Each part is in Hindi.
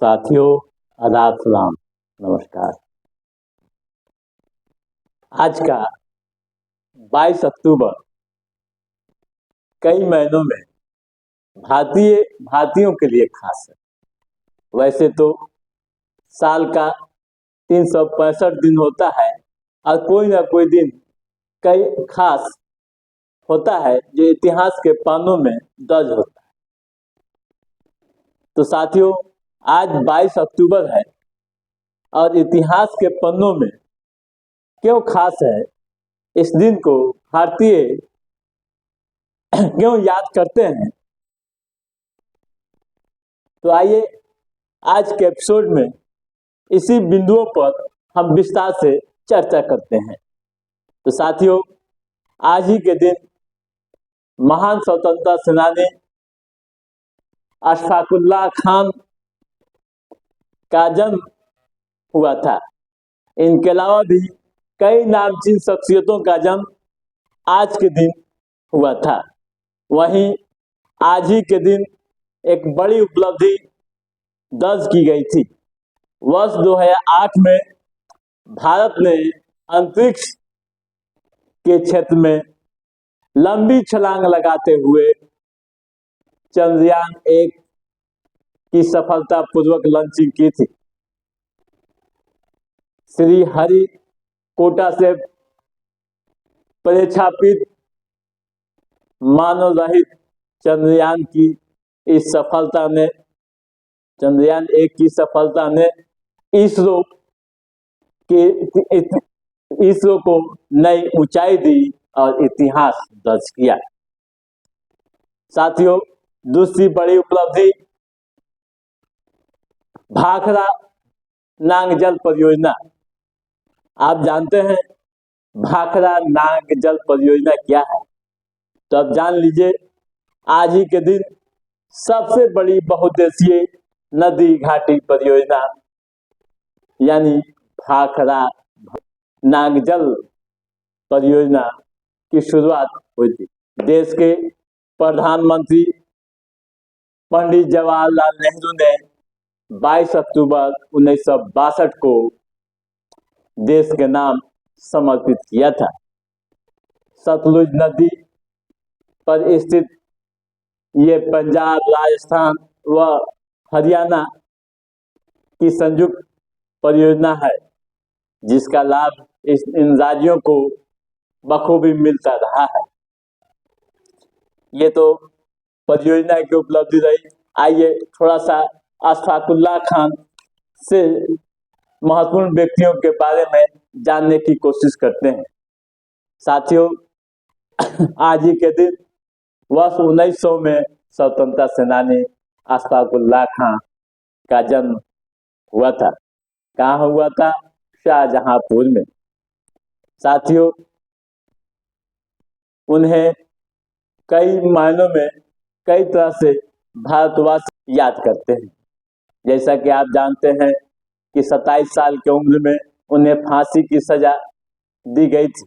साथियों, आदाब, सलाम, नमस्कार। आज का 22 अक्टूबर कई महीनों में भारतीयों के लिए खास है। वैसे तो साल का 365 दिन होता है और कोई ना कोई दिन कई खास होता है जो इतिहास के पन्नों में दर्ज होता है। तो साथियों, आज 22 अक्टूबर है और इतिहास के पन्नों में क्यों खास है, इस दिन को भारतीय क्यों याद करते हैं, तो आइए आज के एपिसोड में इसी बिंदुओं पर हम विस्तार से चर्चा करते हैं। तो साथियों, आज ही के दिन महान स्वतंत्रता सेनानी अशफाकुल्लाह खान का जन्म हुआ था। इनके अलावा भी कई नामचीन शख्सियतों का जन्म आज के दिन हुआ था। वहीं आज ही के दिन एक बड़ी उपलब्धि दर्ज की गई थी। वर्ष 2008 में भारत ने अंतरिक्ष के क्षेत्र में लंबी छलांग लगाते हुए चंद्रयान-1 की सफलतापूर्वक लॉन्चिंग की थी। श्री हरिकोटा से प्रक्षेपित मानव रहित चंद्रयान की इस सफलता ने चंद्रयान-1 की सफलता ने इसरो को नई ऊंचाई दी और इतिहास दर्ज किया। साथियों, दूसरी बड़ी उपलब्धि भाखड़ा नाग जल परियोजना। आप जानते हैं भाखड़ा नाग जल परियोजना क्या है? तो अब जान लीजिए। आज ही के दिन सबसे बड़ी बहुउद्देशीय नदी घाटी परियोजना यानी भाखड़ा नागजल परियोजना की शुरुआत हुई थी। देश के प्रधानमंत्री पंडित जवाहरलाल नेहरू ने 22 अक्टूबर 1962 को देश के नाम समर्पित किया था। सतलुज नदी पर स्थित ये पंजाब, राजस्थान व हरियाणा की संयुक्त परियोजना है, जिसका लाभ इन राज्यों को बखूबी मिलता रहा है। ये तो परियोजना की उपलब्धि रही। आइए थोड़ा सा अशफाकुल्लाह खान से महत्वपूर्ण व्यक्तियों के बारे में जानने की कोशिश करते हैं। साथियों, आज ही के दिन वर्ष 1900 में स्वतंत्रता सेनानी अशफाकुल्लाह खान का जन्म हुआ था। कहाँ हुआ था? शाहजहांपुर में। साथियों, उन्हें कई मायनों में कई तरह से भारतवासी याद करते हैं। जैसा कि आप जानते हैं कि 27 साल की उम्र में उन्हें फांसी की सजा दी गई थी।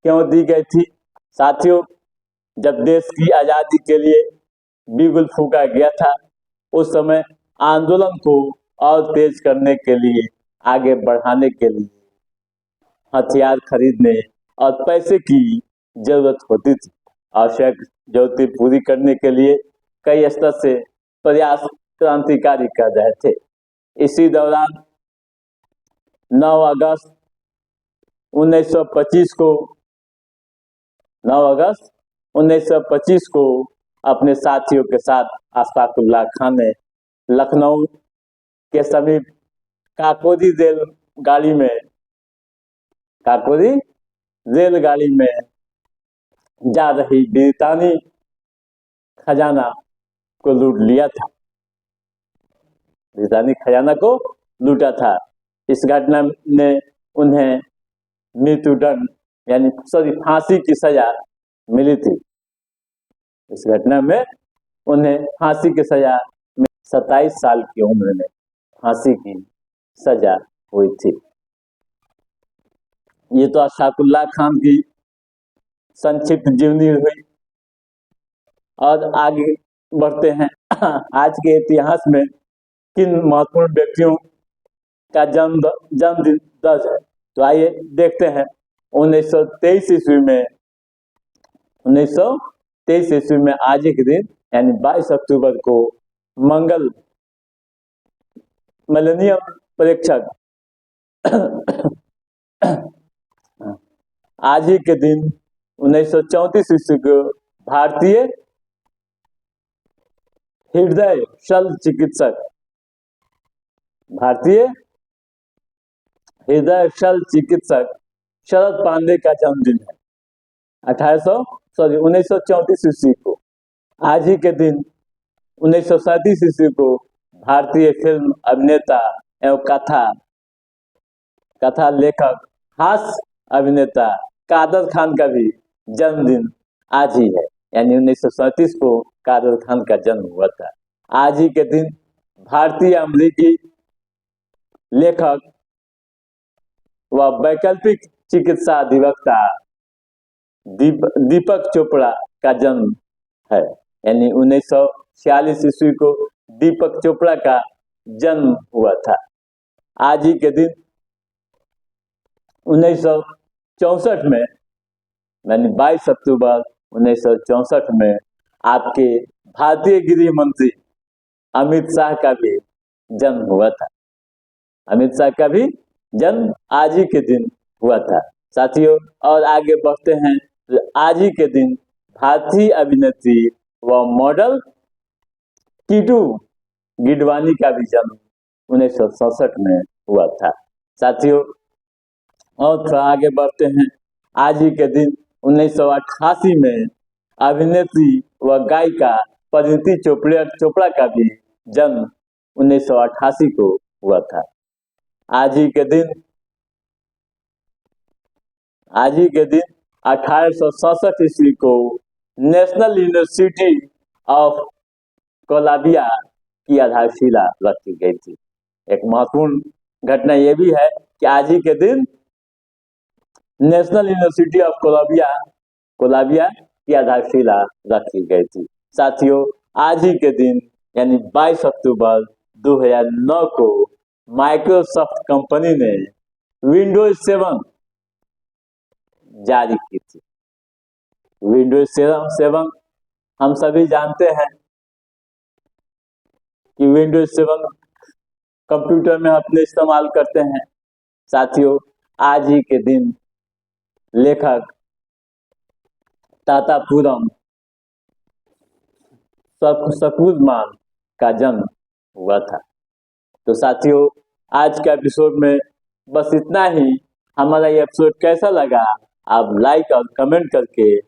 क्यों दी गई थी? साथियों, जब देश की आजादी के लिए बिगुल फूंका गया था, उस समय आंदोलन को और तेज करने के लिए, आगे बढ़ाने के लिए हथियार खरीदने और पैसे की जरूरत होती थी। आवश्यक जरूरतें पूरी करने के लिए कई स्तर से प्रयास क्रांतिकारी कर रहे थे। इसी दौरान 9 अगस्त 1925 को अपने साथियों के साथ अशफाकुल्लाह खान ने लखनऊ के समीप काकोरी रेलगाड़ी में जा रही ब्रितानी खजाना को लूट लिया था। ब्रितानी खजाना को लूटा था। इस घटना ने उन्हें मृत्युदंड यानी फांसी की सजा मिली थी। इस घटना में उन्हें फांसी की सजा 27 साल की उम्र में फांसी की सजा हुई थी। ये तो अशफाकुल्लाह खान की संक्षिप्त जीवनी हुई। और आगे बढ़ते हैं। आज के इतिहास में किन महत्वपूर्ण व्यक्तियों का जन्मदिन दर्ज है। तो आइए देखते हैं। 1923 ईस्वी में 1923 ईस्वी में आज ही के दिन यानी 22 अक्टूबर को मंगल मिलेनियम प्रेक्षक आज ही के दिन 1934 ईस्वी को भारतीय हृदय शल्य चिकित्सक शरद पांडे का जन्मदिन है। 1934 ईस्वी को। आज ही के दिन 1937 ईस्वी को भारतीय फिल्म अभिनेता एवं कथा लेखक हास्य अभिनेता कादर खान का भी जन्मदिन आज ही है, यानी 1937 को कादर खान का जन्म हुआ था। आज ही के दिन भारतीय अमेरिकी लेखक व वैकल्पिक चिकित्सा अधिवक्ता दीपक चोपड़ा का जन्म है, यानी 1946 ईस्वी को दीपक चोपड़ा का जन्म हुआ था। आज ही के दिन 1964 में यानी 22 अक्टूबर 1964 में आपके भारतीय गृह मंत्री अमित शाह का भी जन्म हुआ था। अमित शाह का भी जन्म आज ही के दिन हुआ था साथियों। और आगे बढ़ते हैं। आज ही के दिन भारतीय अभिनेत्री व मॉडल कीटू गिडवानी का भी जन्म 1967 में हुआ था साथियों। और थोड़ा आगे बढ़ते हैं। आज ही के दिन 1988 में अभिनेत्री व गायिका परिणीति चोपड़ा का भी जन्म 1988 को हुआ था। आज ही के दिन 1867 ईस्वी को नेशनल यूनिवर्सिटी ऑफ कोलंबिया की आधारशिला रखी गई थी। एक महत्वपूर्ण घटना यह भी है कि आज ही के दिन नेशनल यूनिवर्सिटी ऑफ कोलंबिया की आधारशिला रखी गई थी साथियों। आज ही के दिन यानी 22 अक्टूबर 2009 को माइक्रोसॉफ्ट कंपनी ने विंडोज 7 जारी की थी। विंडोज 7 हम सभी जानते हैं कि विंडोज 7 कंप्यूटर में अपने इस्तेमाल करते हैं साथियों। आज ही के दिन लेखक तातापुरम सकुलमान का जन्म हुआ था। तो साथियों आज का एपिसोड में बस इतना ही। हमारा ये एपिसोड कैसा लगा आप लाइक और कमेंट करके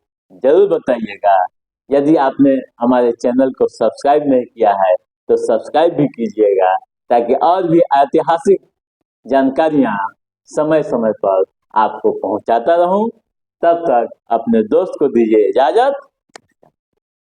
जरूर बताइएगा। यदि आपने हमारे चैनल को सब्सक्राइब नहीं किया है तो सब्सक्राइब भी कीजिएगा, ताकि और भी ऐतिहासिक जानकारियां समय समय पर आपको पहुंचाता रहूं। तब तक अपने दोस्त को दीजिए इजाजत।